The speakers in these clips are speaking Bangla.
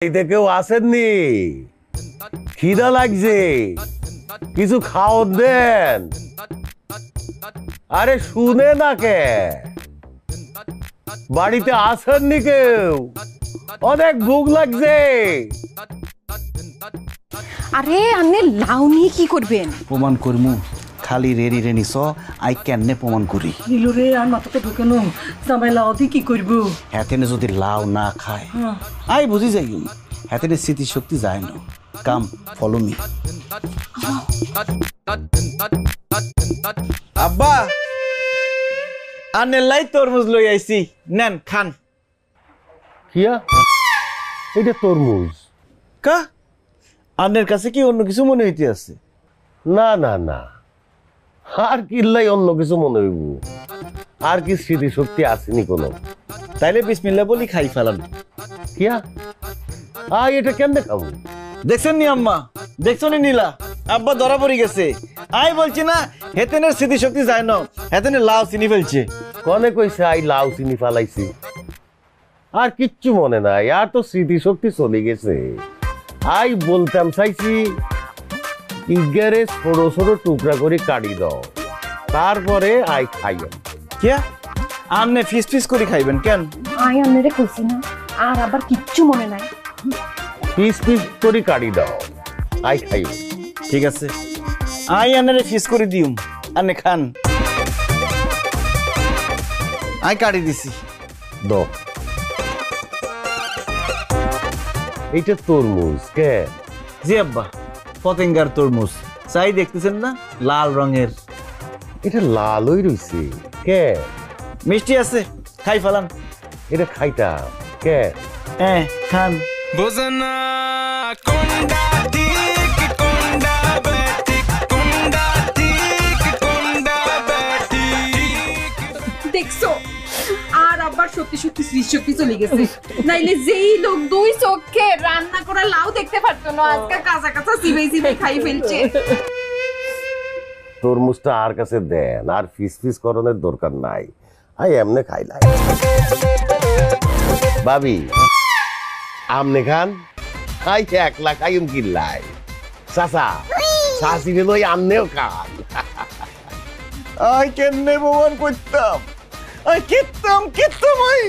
বাড়িতে কেউ আসেননি? খিদা লাগছে, কিছু খাওয়ার দেন। আরে শুনে না কে, বাড়িতে আসেননি কেউ? অনেক ভুক লাগছে। আরে আপনি লাউ নিয়ে কি করবেন? প্রমাণ করমু, খালি রেডি রে নিছ, আই কেনে প্রমাণ করি। নীলু রে আর মাথাতে ঢোকে না, জামাই লাউ দিয়ে কি করবো? হেতেনে যদি লাউ না খায় আই বুঝি যাই, হেতেনে স্মৃতিশক্তি যায় না। কাম ফলো মি। আব্বা আনের লাই তরমুজ লই আইছি, নেন খান। কিয়া এটা তরমুজ? কা আনের কাছে কি অন্য কিছু মনে হইতে আছে? না না না, আর কিল্লাই অন্য কিছু মনে হইব? আর কি স্মৃতিশক্তি আসেনি কোনো? তাইলে বিসমিল্লাহ বলি খাই ফেলান। কিয়া এটা কেমনে খাবো? দেখছেন নি আম্মা, দেখছো নি নীলা, আব্বা ধরা পড়ে গেছে। আই বলছি না হেতেনের স্মৃতিশক্তি যায় না, হেতেনের লাউ চিনি ফেলছে। কনে কইছে আই লাউ চিনি ফালাইছি? আর কিচ্ছু মনে নাই, আর তো স্মৃতিশক্তি চলে গেছে। আই বলতাম চাইছি ইগারে ছোট ছোট টুকরা করে কাটি দাও, তারপরে আই খাইয়াম। কে আন্নে ফিস ফিস করে খাইবেন কেন? আই আপনারে কইছি না, আর আবার কিচ্ছু মনে নাই। পিস পিস করে কাটি দাও, আই খাইয়াম। ঠিক আছে, আই আন্নারে ফিস করে দিউম, আন্নে খান। আই কাটি দিছি। দাও। এইটা তরমুজ কে? জি আব্বা, পতেঙ্গার তরমুজ। চাই দেখতেছেন না, লাল রঙের। এটা লালই রইছে কে? মিষ্টি আছে, খাই ফেলান। এটা খাইতাম কে? হ্যাঁ খান। বোঝনা কোনটা ঠিক কোনটা বেঠিক, কোনটা ঠিক কোনটা বেঠিক। দেখছো, আর আবার সত্যি সত্যি স্মৃতিশক্তি চলে গেছে। নাইলে যেই লোক দুই চোখে রান্না করা লাউ দেখতে পারতো না, আজকে কাঁচা কাঁচা চিবাই চিবাই খাই ফেলছে। তরমুজটা আর কাছে দেন, আর ফিস ফিস করণের দরকার নাই। আই এমনে খাইলাই। ভাবি আমনে খান, আই একলা খাইম কিল্লাই। চাচা চাচি লই আমনেও খান। আই কেমনে প্রমাণ করতাম, আই কিতাম আই।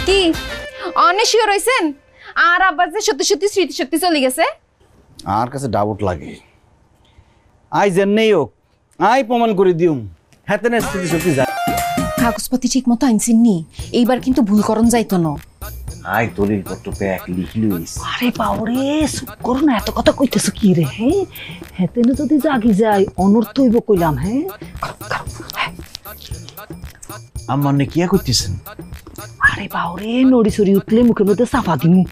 কি অনেক শিওর হইছেন আর আবার যে সত্যি সত্যি স্মৃতিশক্তি চলে গেছে? আর কাছে ডাউট লাগে। আই জেনেই হোক, আই প্রমাণ করে দিউম হেতেনের স্মৃতিশক্তি যায়। কাগজপাতি ঠিক মতো আনছেন নি? এইবার কিন্তু ভুল করণ যাইতো না। আই দলিল পত্র প্যাক লিখলুইস। আরে বাউরে, চুপ করো না, এত কথা কইতেছো কি রে? হ্যাঁ, হেতেনে যদি জাগি যায় অনর্থ হইব কইলাম। হ্যাঁ আমার নে কিয়া করতেছেন? আরে বাউরে, নড়ি সরি উঠলে মুখের মধ্যে চাপা দিমু।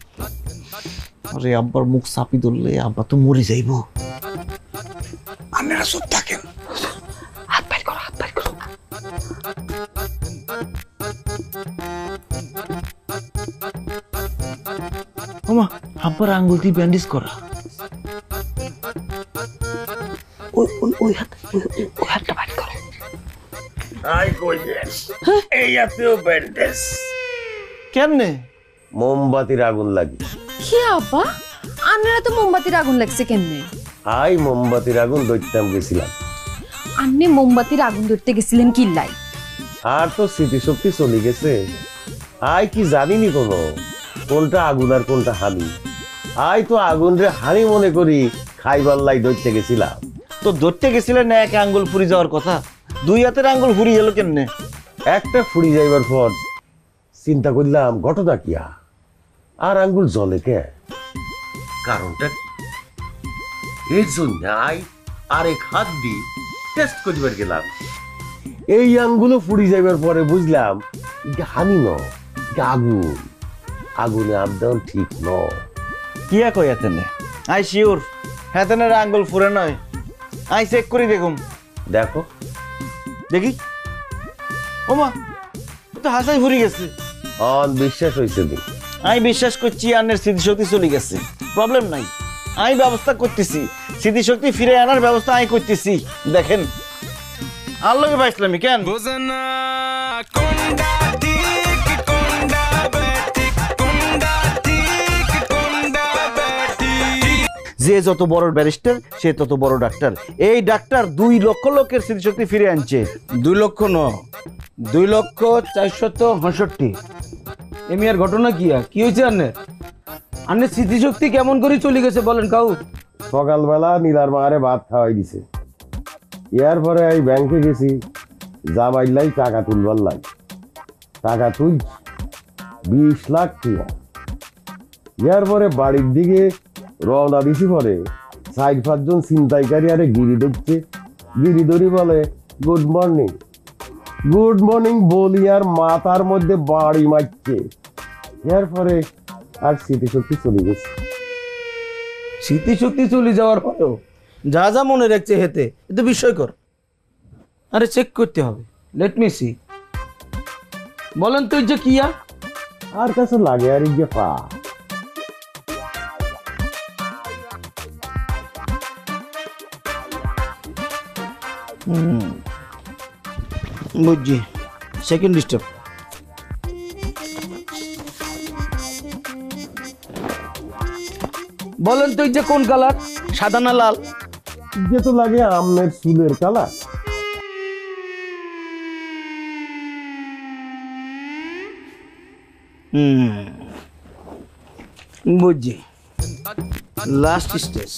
আরে আব্বার মুখ চাপি ধরলে আব্বা তো মরে যাইব। আপনারা চুপ থাকেন। হাত বাইর করো, হাত বাইর করো। ওমা, আব্বার আঙ্গুল দিয়ে ব্যান্ডেজ করা। ওই হাতটা বাইর করো। আই কইলেন এই আতেও ব্যান্ডেজ। কেমনে? মোমবাতির আগুন লাগি। কি আব্বা, আপনারা তো মোমবাতির আগুন লাগছে কেমনে? আই মোমবাতির আগুন ধরতাম গেছিলাম। আপনি মোমবাতির আগুন ধরতে গেছিলেন কিল্লাই? আর তো স্মৃতিশক্তি চলে গেছে। আই কি জানিনি কোনো কোনটা আগুন আর কোনটা হানি। আই তো আগুন রে হানি মনে করি খাইবার লাই ধরতে গেছিলাম। তো ধরতে গেছিলেন না, এক আঙ্গুল ফুরি যাওয়ার কথা, দুই হাতের আঙ্গুল ফুরি গেল কেমনে? একটা ফুরি যাইবার পর চিন্তা করলাম ঘটনা কিয়া, আর আঙ্গুল জ্বলে কে? কারণটা কি? এর জন্য আই আরেক হাত দিয়ে টেস্ট করিবার গেলাম। এই আঙ্গুলও ফুরি যাইবার পরে বুঝলাম এটা হানি ন, এটা আগুন। আগুনে আবদান ঠিক ন। কিয়া কই হেতেনে? আই শিওর হেতেনের আঙ্গুল ফুরে নয়। আই চেক করে দেখুম। দেখো দেখি। ওমা, তো হাসাই ফুরি গেছে। বিশ্বাস হয়েছে নি? আমি বিশ্বাস করছি আন্নের স্মৃতিশক্তি চলে গেছে, প্রবলেম নাই। আমি ব্যবস্থা করতেছি, স্মৃতিশক্তি ফিরে আনার ব্যবস্থা আমি করতেছি। দেখেন আর লগে পাইছিলাম কেন বুঝনা কোনটা ঠিক কোনটা বেঠিক কোনটা ঠিক কোনটা বেঠিক যে যত বড় ব্যারিস্টার সে তত বড় ডাক্তার। এই ডাক্তার 2 লক্ষ লোকের স্মৃতিশক্তি ফিরে আনছে। 2 লক্ষ ন 2,465,000। এমি আর ঘটনা কি হয়েছে আন্নের স্মৃতিশক্তি কেমন করে চলে গেছে বলেন কাউ? সকালবেলা নীলার মারে ভাত খাওয়াই দিছে, ইয়ার পরে এই ব্যাংকে গেছি, জামাইলাই টাকা তুলবার লাগে, টাকা তুল 20 লাখ টাকা। ইয়ার পরে বাড়ির দিকে রওনা দিছি, পরে 4-5 জন ছিনতাইকারী আরে গিরি ধরছে, গিরি ধরি বলে গুড মর্নিং, গুড মর্নিং বলি আর মাথার মধ্যে বাড়ি মারছে। ইয়ার পরে আর স্মৃতিশক্তি চলে গেছে। স্মৃতিশক্তি চলে যাওয়ার পরেও যা যা মনে রাখছে হেতে এ তো বিস্ময়কর। আরে চেক করতে হবে, লেট মি সি। বলেন তো যে কিয়া আর কাছে লাগে আর এই যে পা বুঝছি, সেকেন্ড স্টেপ। বলেন তো যে কোন কালার, সাদা না লাল? যে তো লাগে আমের চুলের কালার। বুঝছি, লাস্ট স্টেজ।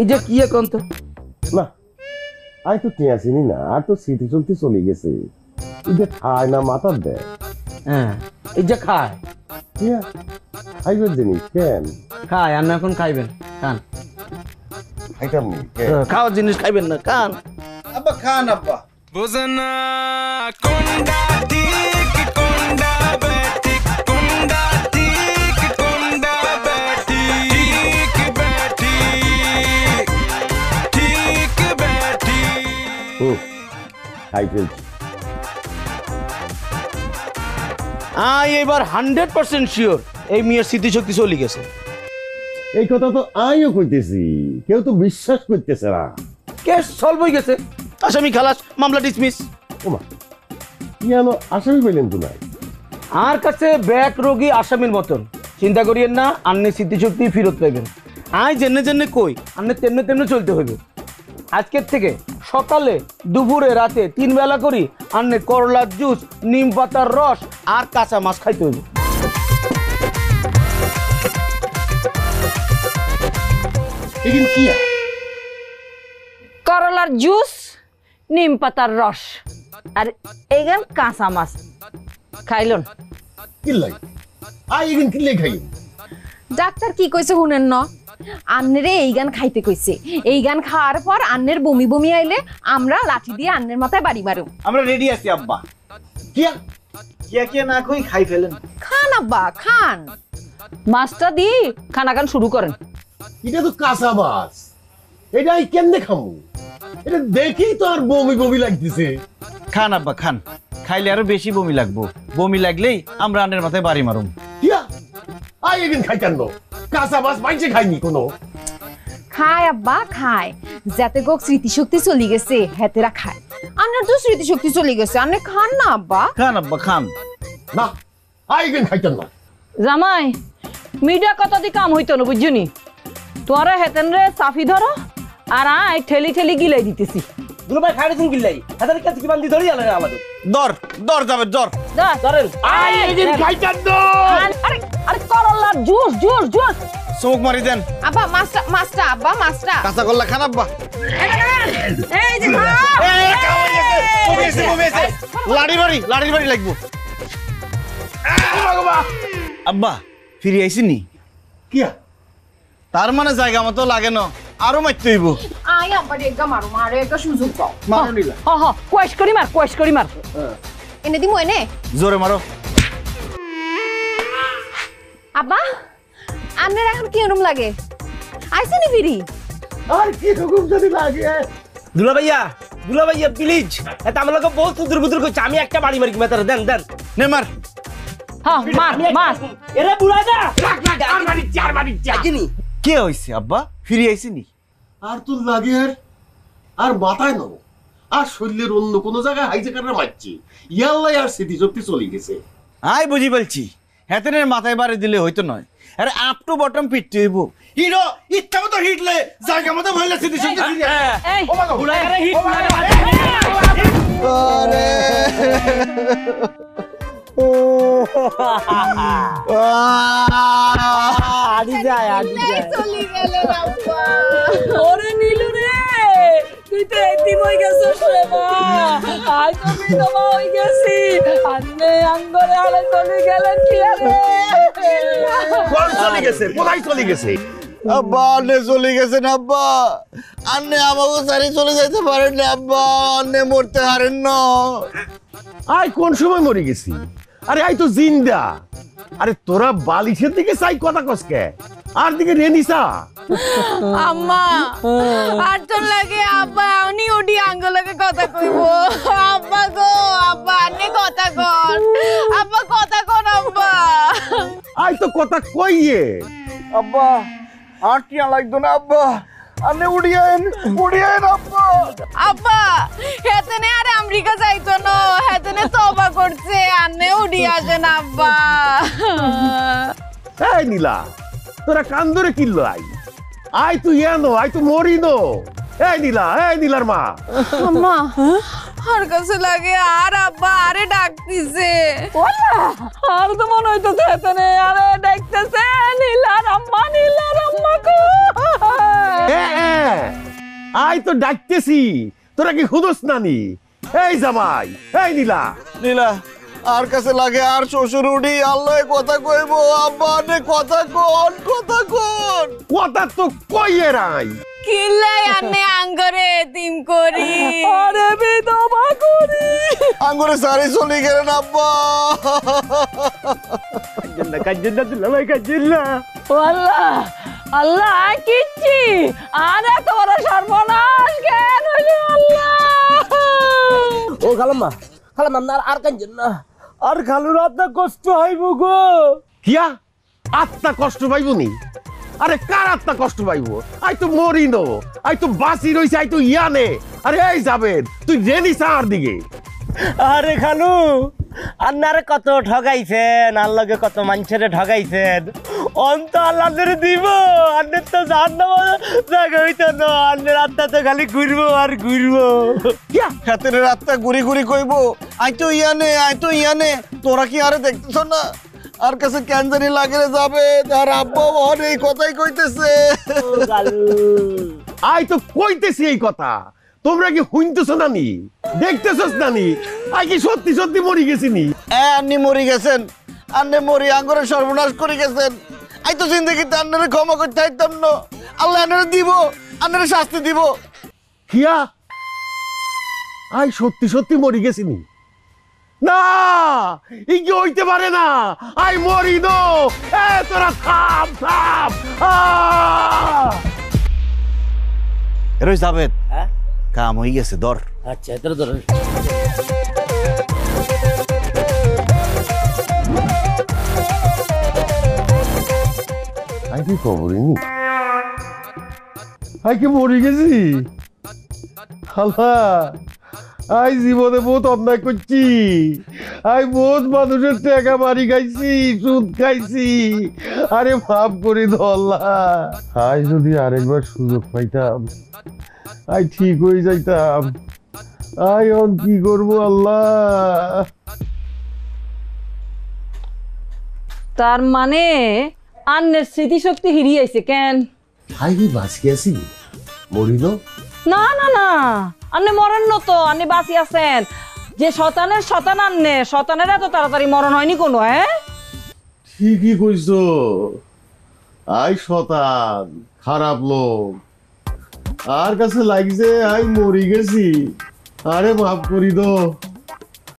এই যে কি এখন তো না আই তো টিয়া চিনি না, আর তো স্মৃতিশক্তি চলে গেছে। এই যে খায় না মাথার দেয়, হ্যাঁ এই যে খায় টিয়া খাইবার জিনিস কেন খায়, আর না এখন খাইবেন খান। খাইতাম নি কেন? খাওয়ার জিনিস খাইবেন না, খান। আব্বা খান আব্বা। বুঝনা কোনটা ঠিক কোনটা বেঠিক কোনটা ঠিক কোনটা বেঠিক বেঠিক ঠিক বেঠিক খাই ফেলছি। এবার 100% শিওর এই মেয়ের স্মৃতিশক্তি চলে গেছে। এই কথা তো আমিও কইতেছি, কেউ তো বিশ্বাস করতেছে না। কেস সলভ হয়ে গেছে, আসামি খালাস, মামলা ডিসমিস। ওমা কেন আসামি পেলেন তো নাই? আর কাছে ব্যাক রোগী আসামির মতন, চিন্তা করিয়েন না, আন্নে স্মৃতিশক্তি ফেরত পাইবেন। আই জেনে জেনে কই আন্নে তেমনে তেমনে চলতে হইবে। আজকের থেকে সকালে দুপুরে রাতে 3 বেলা করি আন্নে করলার জুস, নিম পাতার রস আর কাঁচা মাছ খাইতে হইবে। এদিন কি করলার জুস, নিম পাতার রস আর এইখান কাঁচা মাছ খাইলন। কিল্লাই আই এদিন কিল্লাই খাই। ডাক্তার কি কইছে শুনেন ন, আন্নেরে এই গান খাইতে কইছে। এই গান খাওয়ার পর আন্নের বমি বমি আইলে আমরা লাঠি দিয়ে আন্নের মাথায় বাড়ি মারু। আমরা রেডি আছি আব্বা। কিয়া কিয়া কিয়া না কই খাই ফেলেন। খান আব্বা খান। মাছটা দি খানা খান শুরু করেন। এটা তো কাঁচা মাছ, এটা আই কেমনে খামু? এটা দেখেই তো আর বমি বমি লাগতেছে। খান আব্বা খান, খাইলে আরো বেশি বমি লাগবো। বমি লাগলেই আমরা আন্নের মাথায় বাড়ি মারুম। কিয়া আই এদিন খাইতেন না, কাঁচা মাছ মাইছে খাইনি কোনো। খায় আব্বা খায়, যাতে গো স্মৃতিশক্তি চলে গেছে হেতেরা খায়। আন্নার তো স্মৃতিশক্তি চলে গেছে, আন্নে খান না আব্বা। খান আব্বা খান। না আই এদিন খাইতেন না। জামাই মিডিয়া কত দি কাম হইতো না বুঝছনি, তোরা হেতেন রে সাফি ধরো আর আই ঠেলি ঠেলি গিলাই দিতেছি। দুলো ভাই খাইছেন কিল্লাই, হাতে কাছে কি বান্ধি ধরি আলে আমাদের। দর দর যাবে দর। ধরেন আই এদিন খাইতেন না। আরে আরে করলার জুস জুস জুস। চোখ মারি দেন আব্বা মাছটা মাছটা আব্বা মাছটা। কাঁচা করলা খান আব্বা। এই যে খা। লাড়ি বাড়ি লাগবো। আব্বা ফিরে আইসি নি? কিয়া তার মানে জায়গা মতো লাগে না, আরো মারতে হইব। আই আব্বা রেগা মারো, মারো একটা সুযোগ পাও। মারো নিলা হ হ কোয়েশ করি মার, কোয়েশ করি মার। এনে দিমু এনে। জোরে মারো। আব্বা আন্নের এখন কি রকম লাগে? আইছেনি ফিরি? আর কি রকম যদি লাগে? দুলা ভাইয়া প্লিজ, এটা আমাকে বহুত সুদূর বুদুর করছে। আমি একটা বাড়ি মারি কি মাতার দেন দেন নে মার। হ্যাঁ মার মার। এরা বুড়া না আর মারি চার মারি চাইনি। কে হইছে আব্বা? ফিরে আইসি নি? আর তোর লাগে আর মাথায় ন আর শরীরের অন্য কোনো জায়গায় হাইজাকাররা মারছে ইয়াল্লাই আর স্মৃতিশক্তি চলে গেছে। আই বুঝি বলছি হেতেনের মাথায় বাড়ি দিলে হইতো নয়, আরে আপ টু বটম পিটতে হইব। হিরো ইচ্ছা মতো হিটলে জায়গা মতো ভইলে স্মৃতিশক্তি ফিরে আসে। এই বুলাগারে হিট আরে আদি যায় চলে গেল আব্বা। ওরে নীলু রে, তুই তো এতিম হয়ে গেছিস রে মা। আজ তো বিধবা হয়ে গেছি, আন্নে আঙ্গরে আলে চলে গেলেন কি আরে? কোন চলে গেছে, কোথায় চলে গেছে? আব্বা আন্নে চলে গেছেন আব্বা, আন্নে আমাকে সারি চলে যাইতে পারেন না আব্বা, আন্নে মরতে হারেন না। আই কোন সময় মরে গেছি? আরে আই তো জিন্দা। আরে তোরা বালিশের দিকে চাই কথা কসকে, আর দিকে রেনিসা। আম্মা আর তোর লাগে আব্বা এমনি উঠি আঙ্গুলকে কথা কইব। আব্বা গো, আব্বা আনে কথা কর, আব্বা কথা কর আব্বা। আই তো কথা কইয়ে আব্বা আর কি লাগতো না আব্বা, আন্নে উড়িয়েন আব্বা। আব্বা হেতেনে আর আমেরিকা যাইতো না, হেতেনে তওবা করছে, আনে উঠি আসেন আব্বা। এই নীলা, তোরা কান ধরে কিনলো আই আই তুই এনো, আই তো মরি নো। এই নীলার মা। আম্মা আর কাছে লাগে আর আব্বা আরে ডাকতিছে। ওলা আর তো মনে হইতো এতনে আরে দেখতেছে নীলার আম্মা কো। আই তো ডাকতেছি, তোরা কি হুদস নানি? এই জামাই, এই নীলা। নীলা আর কাছে লাগে আর শ্বশুর উঠি আল্লাহ কথা কইব। আব্বা আন্নে কথা কোন কথা তো কইয়ে রাই। কিল্লাই আনে আঙ্গরে এতিম করি, আরে বিধবা করি। আঙ্গুরে সারি চলে গেলেন আব্বা। ওয়াল্লাহ আল্লাহ কিচ্ছি আরে তোর সর্বনাশ কেন হইলো আল্লাহ। ও খালাম্মা আর কাঞ্জেন না, আর খালুর আত্মা কষ্ট হইব গো। কিয়া আত্মা কষ্ট পাইবনি? আরে কার আত্মা কষ্ট পাইবো? আই তো মরি নো, আই তো বাসি রইছে, আই তো ইয়ানে। আরে এই যাবেন তুই রেনিসা আর দিকে। আরে খালু আন্নারে কত ঠগাইছেন, আর লগে কত মানুষের ঠগাইছেন, অন্ত আল্লাহদের দিব। আন্নের তো জাহান্নাম জায়গা হইতো না, আন্নের আত্মা তো খালি ঘুরবো আর ঘুরবো। হাতের রাতটা ঘুরি কইব আই তো ইয়ানে। তোরা কি আরে দেখতেছ না আর কাছে ক্যান্সারি লাগলে যাবে, তার আব্বা এই কথাই কইতেছে। আই তো কইতেছি এই কথা, তোমরা কি শুনতেছ নানি, দেখতেছস নানি? আই কি সত্যি মরি গেছিনি? আন্নি মরি গেছেন, আন্নে মরি আঙ্গরে সর্বনাশ করে গেছেন। আই তো জিন্দগিতে আন্নারে ক্ষমা করতে চাইতাম না, আল্লাহ আন্নারে দিব, আন্নারে শাস্তি দিব। কিয়া আই সত্যি মরি গেছিনি? না, ই কি হইতে পারে না। আই মরি নো। এ তোরা থাম। এরই যাবেদ কাম হয়ে গেছে, ধর। আচ্ছা এত ধর। আই কি খবরই নি? আই কি মরি গেছি? আল্লাহ, আই জীবনে বহুত অন্যায় করছি। আই বহুত মানুষের টাকা মারি খাইছি, সুদ খাইছি। আরে মাফ করে দাও আল্লাহ। আই যদি আরেকবার সুযোগ পাইতাম, আই ঠিক হয়ে যাইতাম। আই অন কি করবো আল্লাহ? তার মানে আন্নের স্মৃতিশক্তি হিরিয়েছে কেন? আই কি বাঁচি আছি, মরিল? না না না, আন্নে মরেন না তো, আন্নে বাঁচি আছেন। যে শতান আন্নে, শতানের এত তাড়াতাড়ি মরণ হয়নি কোনো। ঠিকই কইছো, আই শতান খারাপ লোক। আর কাছে লাগছে আই মরি গেছি। আরে মাফ করি দো।